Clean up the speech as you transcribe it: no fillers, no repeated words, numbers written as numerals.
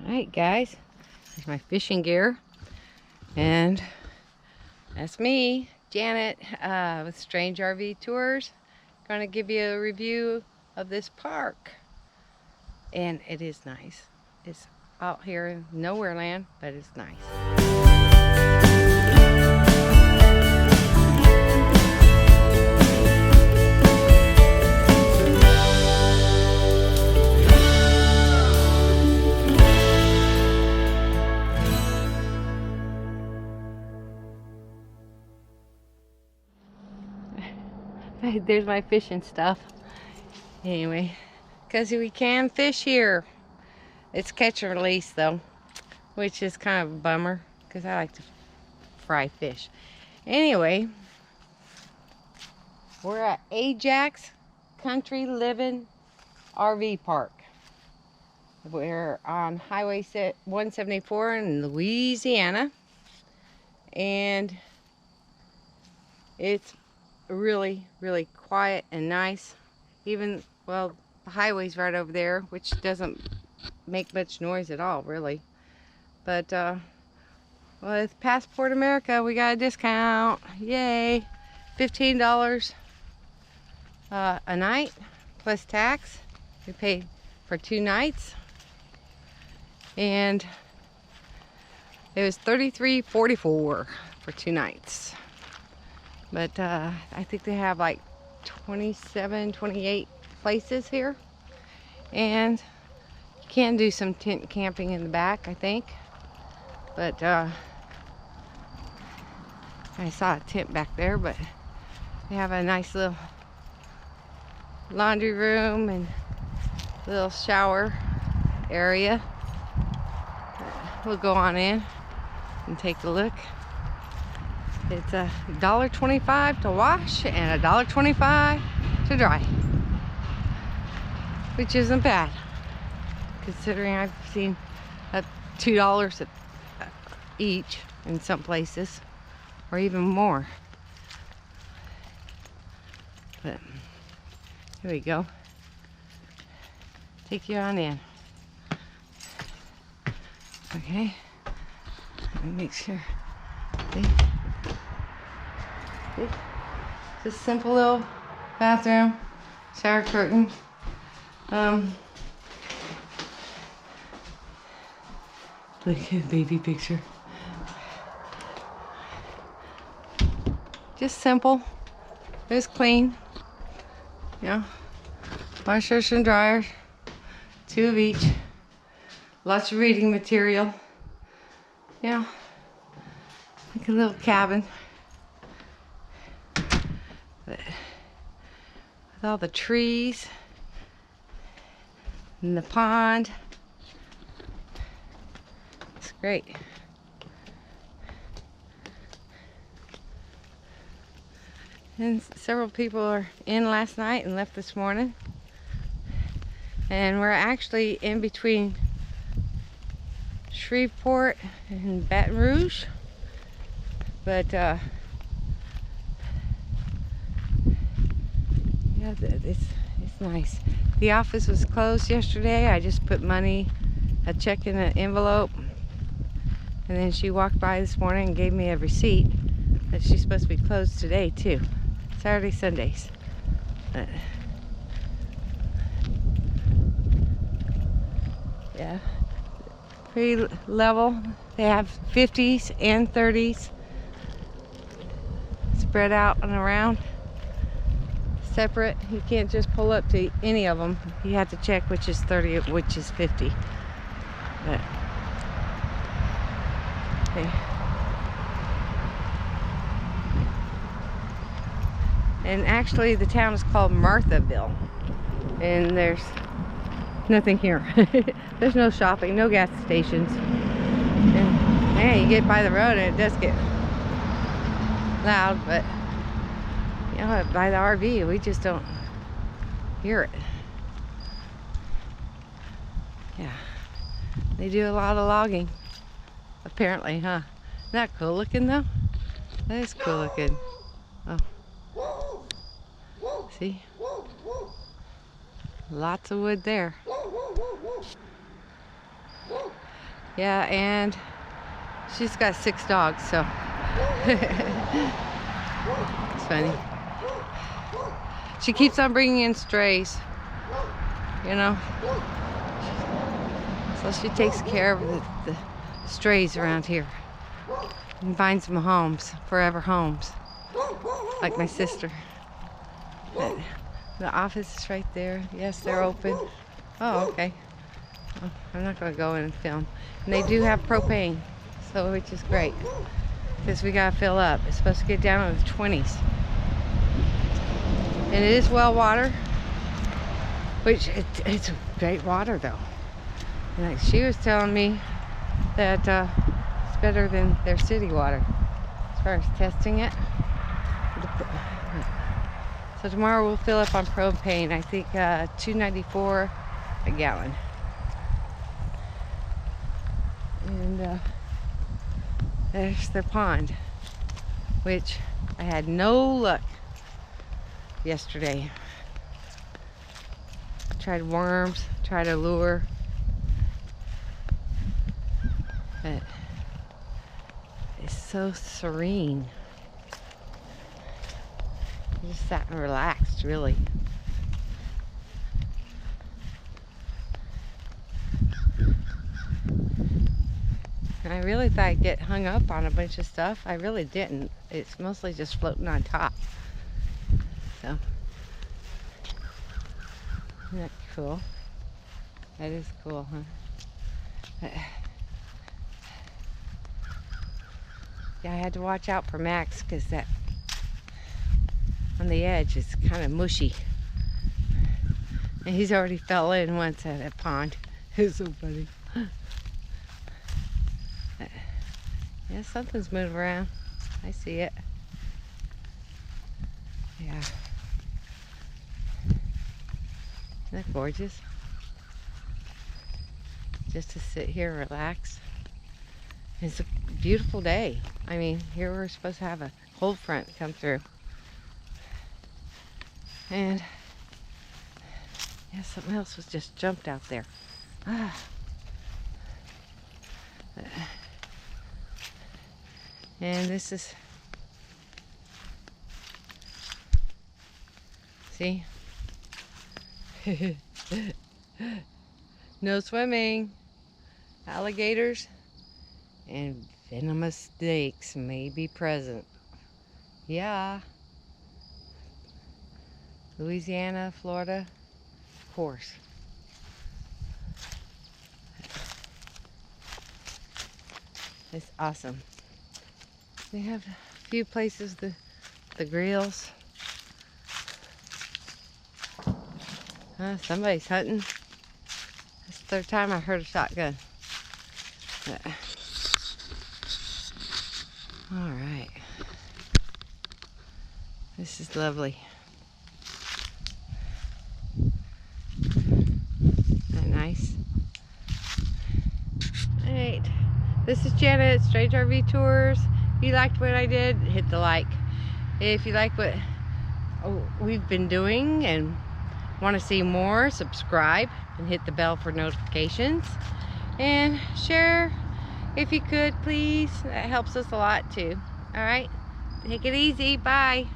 Alright guys, here's my fishing gear, and that's me, Janet, with Strange RV Tours. Gonna give you a review of this park, and it is nice. It's out here in nowhere land, but it's nice. There's my fishing stuff. Anyway, because we can fish here. It's catch and release though, which is kind of a bummer because I like to fry fish. Anyway, we're at Ajax Country Livin RV Park. We're on Highway 174 in Louisiana, and it's really quiet and nice. Even, well, the highway's right over there, which doesn't make much noise at all, really. But with Passport America, we got a discount. Yay! $15 a night plus tax. We paid for 2 nights, and it was $33.44 for 2 nights. But I think they have like 27, 28 places here. And you can do some tent camping in the back, I think. But I saw a tent back there, but they have a nice little laundry room and little shower area. We'll go on in and take a look. It's $1.25 to wash and $1.25 to dry, which isn't bad considering I've seen $2 each in some places, or even more. But here we go. Take you on in. Okay. Let me make sure. See? Just simple little bathroom, shower curtain. Look at the baby picture. Just simple. It's clean. Yeah. Washers and dryers. 2 of each. Lots of reading material. Yeah. Like a little cabin. But with all the trees and the pond, it's great. And several people are in last night and left this morning, and we're actually in between Shreveport and Baton Rouge, but yeah, it's nice. The office was closed yesterday. I just put money, a check in an envelope, and then she walked by this morning and gave me a receipt that she's supposed to be closed today too, Saturday, Sundays. But yeah, pretty level. They have 50s and 30s spread out and around. Separate. You can't just pull up to any of them. You have to check which is 30, which is 50. But okay. And actually the town is called Marthaville, and there's nothing here. There's no shopping, no gas stations. And yeah, you get by the road and it does get loud, but you know, by the RV, we just don't hear it. Yeah, they do a lot of logging, apparently, huh? Isn't that cool looking though? That is cool looking. Oh, see? Lots of wood there. Yeah, and she's got 6 dogs, so it's funny. She keeps on bringing in strays, you know. So she takes care of the strays around here and finds them homes, forever homes, like my sister. But the office is right there. Yes, they're open. Oh, okay. Oh, I'm not going to go in and film. And they do have propane, so which is great, because we got to fill up. It's supposed to get down in the 20s. And it is well water, which it's great water though. And like she was telling me that it's better than their city water as far as testing it. So tomorrow we'll fill up on propane. I think $2.94 a gallon. And there's the pond, which I had no luck yesterday. Tried worms, tried a lure, but it's so serene. I just sat and relaxed, really. And I really thought I'd get hung up on a bunch of stuff. I really didn't. It's mostly just floating on top. So, isn't that cool? That is cool, huh? Yeah, I had to watch out for Max because that on the edge is kind of mushy. And he's already fell in once at a pond. It's so funny. Yeah, something's moving around. I see it. Yeah. Isn't that gorgeous? Just to sit here and relax. It's a beautiful day. I mean, here we're supposed to have a cold front come through. And yeah, something else was just jumped out there. Ah. And this is, see? No swimming. Alligators and venomous snakes may be present. Yeah. Louisiana, Florida, of course. It's awesome. They have a few places, the grills. Somebody's hunting. It's the third time I heard a shotgun. All right. This is lovely. Isn't that nice? All right. This is Janet, Strange RV Tours. If you liked what I did, hit the like. If you like what we've been doing and want to see more, subscribe and hit the bell for notifications. And share if you could, please. That helps us a lot too. All right. Take it easy. Bye.